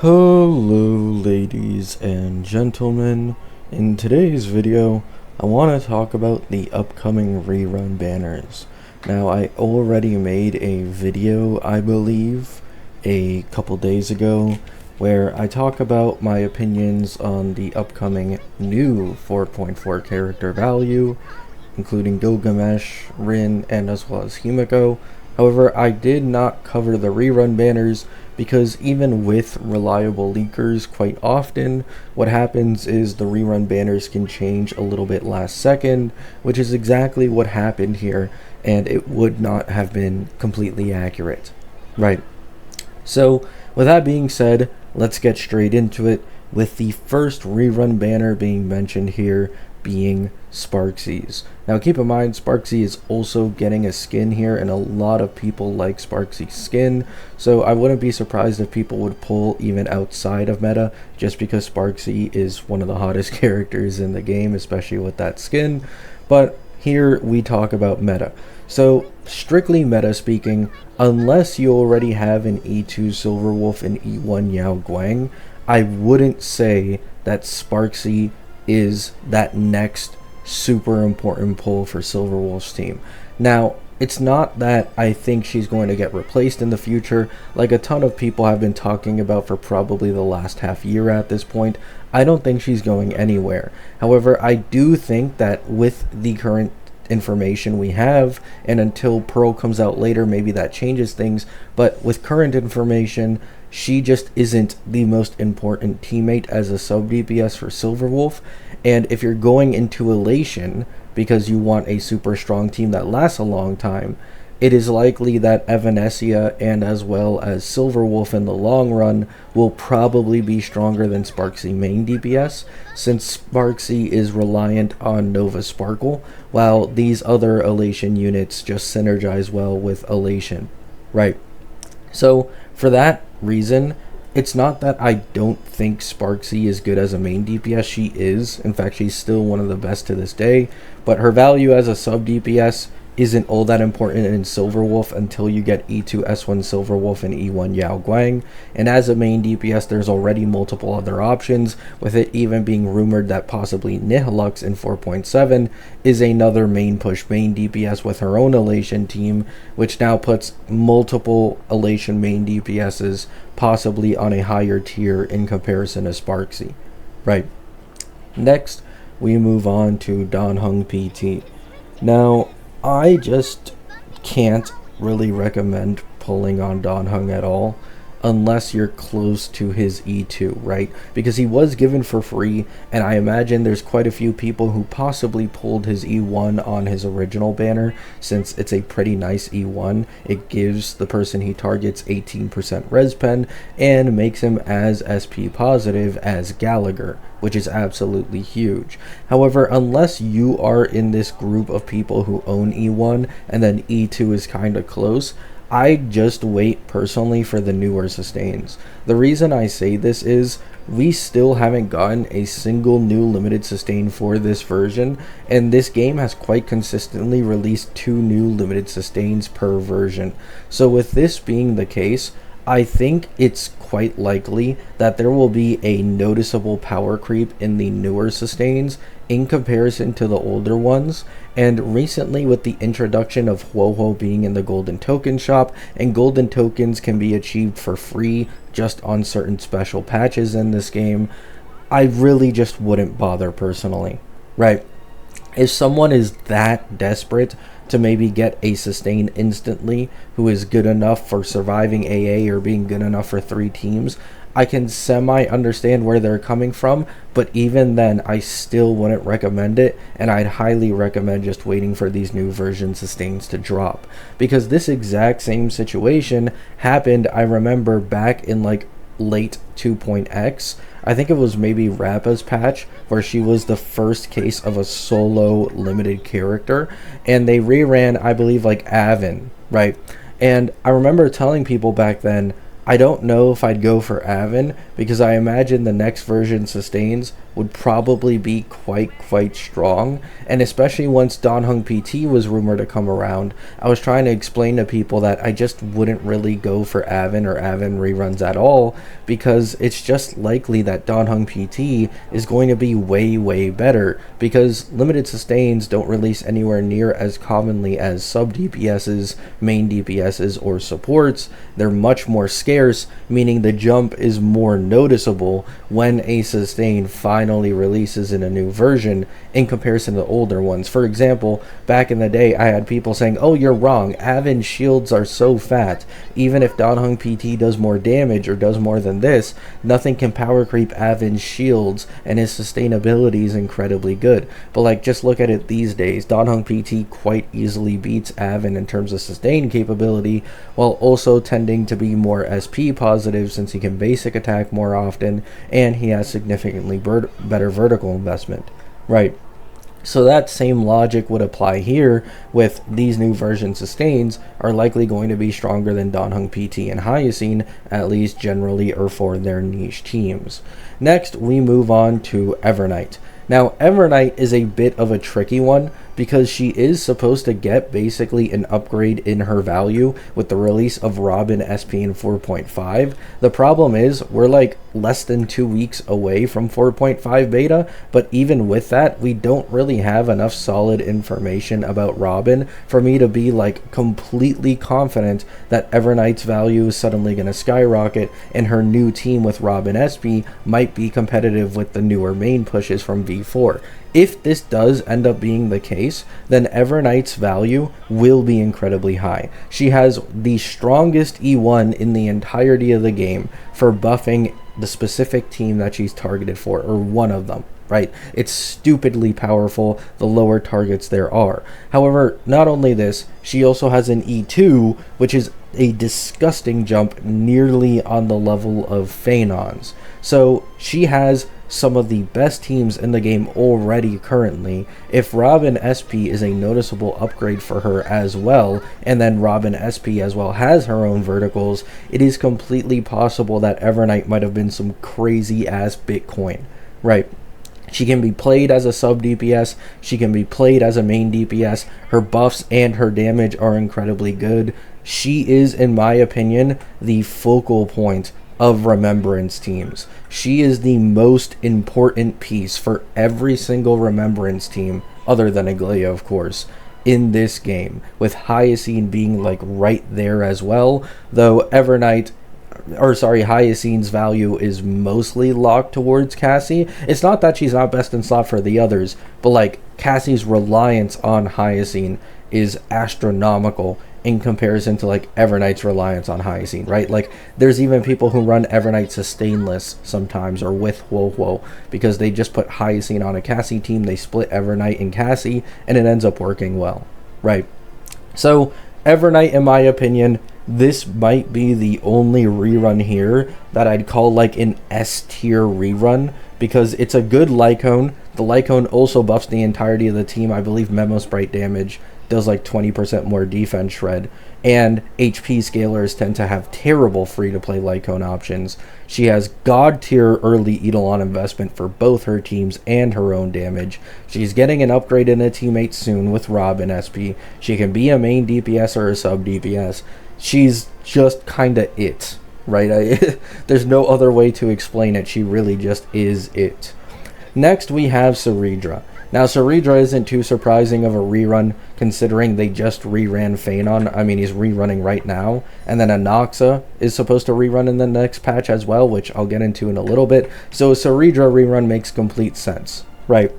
Hello ladies and gentlemen, in today's video I want to talk about the upcoming rerun banners. Now I already made a video, I believe, a couple days ago where I talk about my opinions on the upcoming new 4.4 character value, including Gilgamesh, Rin, and as well as Himiko. However, I did not cover the rerun banners because even with reliable leakers, quite often what happens is the rerun banners can change a little bit last second, which is exactly what happened here, and it would not have been completely accurate. Right. So, with that being said, let's get straight into it, with the first rerun banner being mentioned here being Sparksy's. Now keep in mind, Sparksy is also getting a skin here, and a lot of people like Sparksy's skin, so I wouldn't be surprised if people would pull even outside of meta, just because Sparksy is one of the hottest characters in the game, especially with that skin. But here we talk about meta. So strictly meta speaking, unless you already have an E2 Silverwolf and E1 Yao Guang, I wouldn't say that Sparksy is that next super important pull for Silverwolf's team. Now, it's not that I think she's going to get replaced in the future, like a ton of people have been talking about for probably the last half year at this point. I don't think she's going anywhere. However, I do think that with the current information we have, and until Pearl comes out later, maybe that changes things, but with current information, she just isn't the most important teammate as a sub DPS for Silverwolf. And if you're going into Elation because you want a super strong team that lasts a long time, it is likely that Evanesia and as well as Silverwolf in the long run will probably be stronger than Sparksy main DPS, since Sparksy is reliant on Nova Sparkle, while these other Elation units just synergize well with Elation. Right. So for that reason, it's not that I don't think Sparksy is good as a main DPS. She is. In fact, she's still one of the best to this day. But her value as a sub DPS isn't all that important in Silverwolf until you get E2 S1 Silverwolf and E1 Yao Guang. And as a main DPS, there's already multiple other options, with it even being rumored that possibly Nihilux in 4.7 is another main push main DPS with her own Elation team, which now puts multiple Elation main DPSs possibly on a higher tier in comparison to Sparksy. Right. Next, we move on to Dan Heng PT. Now, I just can't really recommend pulling on Dan Heng at all unless you're close to his E2, right? Because he was given for free, and I imagine there's quite a few people who possibly pulled his E1 on his original banner, since it's a pretty nice E1. It gives the person he targets 18% res pen and makes him as SP positive as Gallagher, which is absolutely huge. However, unless you are in this group of people who own E1 and then E2 is kind of close, I just wait personally for the newer sustains. The reason I say this is we still haven't gotten a single new limited sustain for this version, and this game has quite consistently released 2 new limited sustains per version. So with this being the case, I think it's quite likely that there will be a noticeable power creep in the newer sustains in comparison to the older ones. And recently, with the introduction of Huohuo being in the golden token shop, and golden tokens can be achieved for free just on certain special patches in this game, I really just wouldn't bother personally. Right. If someone is that desperate to maybe get a sustain instantly, who is good enough for surviving AA or being good enough for 3 teams, I can semi-understand where they're coming from, but even then, I still wouldn't recommend it, and I'd highly recommend just waiting for these new version sustains to drop. Because this exact same situation happened, I remember, back in like late 2.x. I think it was maybe Rappa's patch, where she was the first case of a solo limited character, and they reran, I believe, like Avan, right? And I remember telling people back then, I don't know if I'd go for Avan, because I imagine the next version sustains would probably be quite strong, and especially once Donhung PT was rumored to come around, I was trying to explain to people that I just wouldn't really go for Avan or Avan reruns at all, because it's just likely that Donhung PT is going to be way better, because limited sustains don't release anywhere near as commonly as sub DPSs, main DPSs, or supports. They're much more scarce, meaning the jump is more noticeable when a sustain finally releases in a new version in comparison to older ones. For example, back in the day, I had people saying, oh, you're wrong, Avan shields are so fat. Even if Donhung PT does more damage or does more than this, nothing can power creep Avan's shields, and his sustainability is incredibly good. But like, just look at it these days. Donhung PT quite easily beats Avan in terms of sustain capability, while also tending to be more SP positive since he can basic attack more often, and he has significantly better vertical investment. Right. So that same logic would apply here with these new version sustains are likely going to be stronger than Donhung PT and Hyacine, at least generally or for their niche teams. Next, we move on to Evernight. Now, Evernight is a bit of a tricky one because she is supposed to get basically an upgrade in her value with the release of Robin SP in 4.5. The problem is we're like less than 2 weeks away from 4.5 beta, but even with that, we don't really have enough solid information about Robin for me to be like completely confident that Evernight's value is suddenly going to skyrocket and her new team with Robin SP might be competitive with the newer main pushes from V4. If this does end up being the case, then Evernight's value will be incredibly high. She has the strongest E1 in the entirety of the game for buffing the specific team that she's targeted for, or one of them, right? It's stupidly powerful the lower targets there are. However, not only this, she also has an E2, which is a disgusting jump nearly on the level of Phenon's. So she has some of the best teams in the game already currently. If Robin SP is a noticeable upgrade for her as well, and then Robin SP as well has her own verticals, it is completely possible that Evernight might have been some crazy ass Bitcoin, right? She can be played as a sub DPS, she can be played as a main DPS, her buffs and her damage are incredibly good. She is, in my opinion, the focal point of Remembrance teams. She is the most important piece for every single Remembrance team, other than Aglaia, of course, in this game, with Hyacine being like right there as well, though Hyacine's value is mostly locked towards Cassie. It's not that she's not best in slot for the others, but like Cassie's reliance on Hyacine is astronomical in comparison to like Evernight's reliance on Hyacine, right? Like there's even people who run Evernight sustainless sometimes, or with Whoa, because they just put Hyacine on a Cassie team, they split Evernight and Cassie, and it ends up working well, right? So Evernight, in my opinion, this might be the only rerun here that I'd call like an S tier rerun, because it's a good Lycone. The Lycone also buffs the entirety of the team. I believe Memo Sprite damage does like 20% more defense shred, and HP scalers tend to have terrible free-to-play Lycone options. She has god-tier early Eidolon investment for both her teams and her own damage. She's getting an upgrade in a teammate soon with Robin SP. She can be a main DPS or a sub DPS. She's just kinda it, right? There's no other way to explain it. She really just is it. Next, we have Cerra. Now, Cerra isn't too surprising of a rerun, considering they just reran Phenon. I mean, he's rerunning right now. And then Anoxa is supposed to rerun in the next patch as well, which I'll get into in a little bit. So Cerra rerun makes complete sense, right?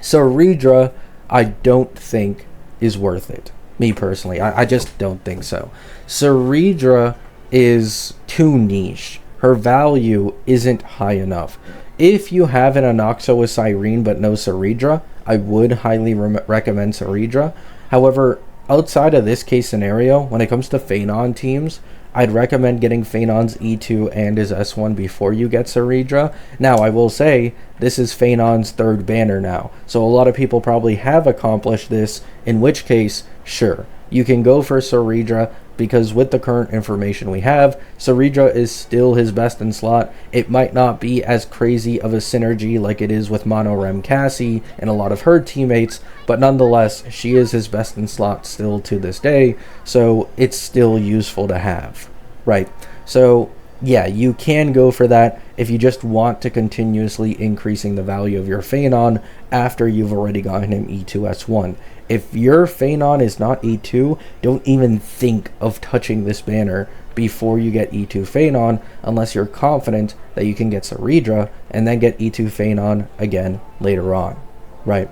Cerra, I don't think is worth it. Me personally, I just don't think so. Cerra is too niche. Her value isn't high enough. If you have an Anoxa with Cyrene but no Cerra, I would highly recommend Cerra. However, outside of this case scenario, when it comes to Phenon teams, I'd recommend getting Phenon's E2 and his S1 before you get Cerra. Now, I will say, this is Phenon's third banner now, so a lot of people probably have accomplished this, in which case, sure, you can go for Cerra, because with the current information we have, Cerra is still his best in slot. It might not be as crazy of a synergy like it is with Monorem Cassie and a lot of her teammates, but nonetheless, she is his best in slot still to this day, so it's still useful to have, right? So yeah, you can go for that if you just want to continuously increasing the value of your Phanon after you've already gotten him E2S1. If your Phanon is not E2, don't even think of touching this banner before you get E2 Phanon unless you're confident that you can get Cerra and then get E2 Phanon again later on, right?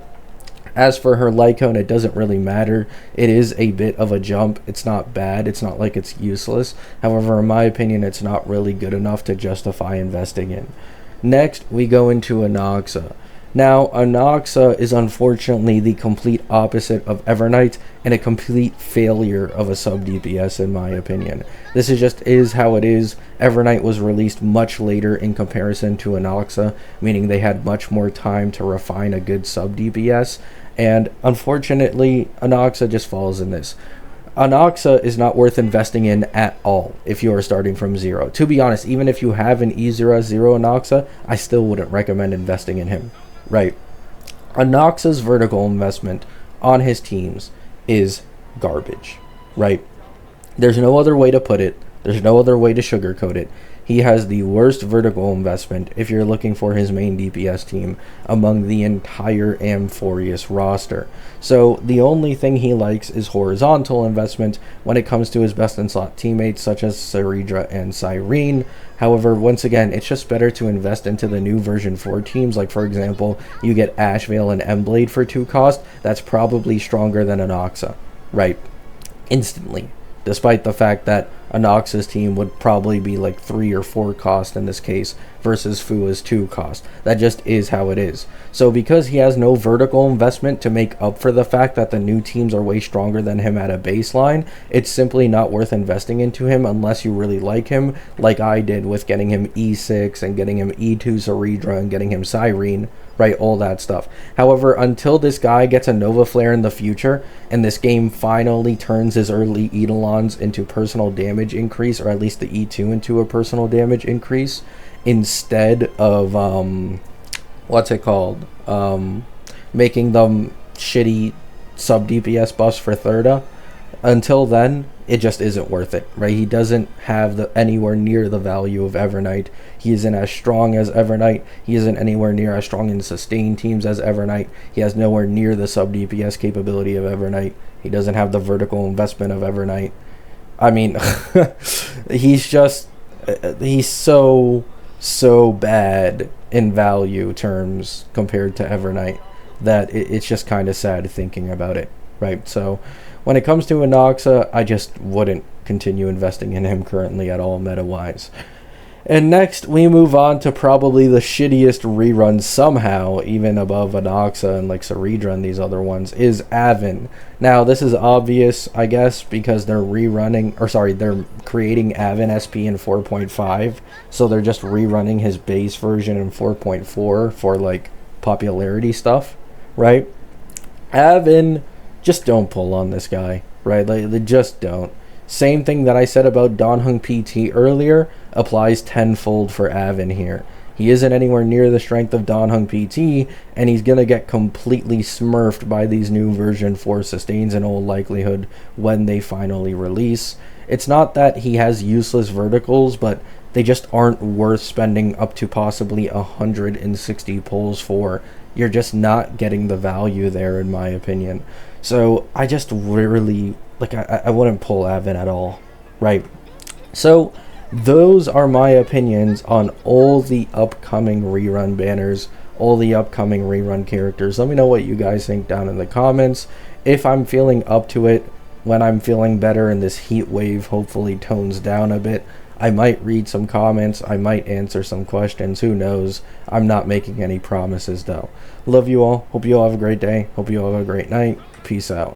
As for her Lycone, it doesn't really matter. It is a bit of a jump. It's not bad. It's not like it's useless. However, in my opinion, it's not really good enough to justify investing in. Next, we go into Anoxa. Now, Anoxa is unfortunately the complete opposite of Evernight and a complete failure of a sub DPS in my opinion. This is how it is. Evernight was released much later in comparison to Anoxa, meaning they had much more time to refine a good sub DPS, and unfortunately, Anoxa just falls in this. Anoxa is not worth investing in at all if you are starting from zero. To be honest, even if you have an E0S0 Anoxa, I still wouldn't recommend investing in him. Right. Anoxa's vertical investment on his teams is garbage, right? There's no other way to put it. There's no other way to sugarcoat it. He has the worst vertical investment if you're looking for his main DPS team among the entire Amphorius roster. So the only thing he likes is horizontal investment when it comes to his best in slot teammates such as Cerra and Cyrene. However, once again, it's just better to invest into the new version 4 teams. Like, for example, you get Ashvale and Emblade for 2 cost. That's probably stronger than Anoxa, right? Instantly. Despite the fact that Anoxa's team would probably be like 3 or 4 cost in this case versus Fua's 2 cost. That just is how it is. So because he has no vertical investment to make up for the fact that the new teams are way stronger than him at a baseline, it's simply not worth investing into him unless you really like him, like I did with getting him E6 and getting him E2 Cerra and getting him Cyrene. Right, all that stuff. However, until this guy gets a Nova Flare in the future, and this game finally turns his early Eidolons into personal damage increase, or at least the E2 into a personal damage increase, instead of, making them shitty sub-DPS buffs for Thirda, until then, it just isn't worth it, right? He doesn't have anywhere near the value of Evernight. He isn't as strong as Evernight. He isn't anywhere near as strong in sustain teams as Evernight. He has nowhere near the sub DPS capability of Evernight. He doesn't have the vertical investment of Evernight. I mean, he's so bad in value terms compared to Evernight that it's just kind of sad thinking about it, right? So when it comes to Anoxa, I just wouldn't continue investing in him currently at all meta-wise. And next, we move on to probably the shittiest rerun somehow, even above Anoxa and like Cerra and these other ones, is Avan. Now, this is obvious, I guess, because they're they're creating Avan SP in 4.5, so they're just rerunning his base version in 4.4 for like popularity stuff, right? Avan, just don't pull on this guy, right? Like, just don't. Same thing that I said about Donhung PT earlier applies tenfold for Avan here. He isn't anywhere near the strength of Donhung PT, and he's going to get completely smurfed by these new version 4 sustains in all likelihood when they finally release. It's not that he has useless verticals, but they just aren't worth spending up to possibly 160 pulls for. You're just not getting the value there, in my opinion. So I just really, I wouldn't pull Avan at all, right? So those are my opinions on all the upcoming rerun banners, all the upcoming rerun characters. Let me know what you guys think down in the comments. If I'm feeling up to it, when I'm feeling better and this heat wave hopefully tones down a bit, I might read some comments, I might answer some questions, who knows. I'm not making any promises though. Love you all, hope you all have a great day, hope you all have a great night, peace out.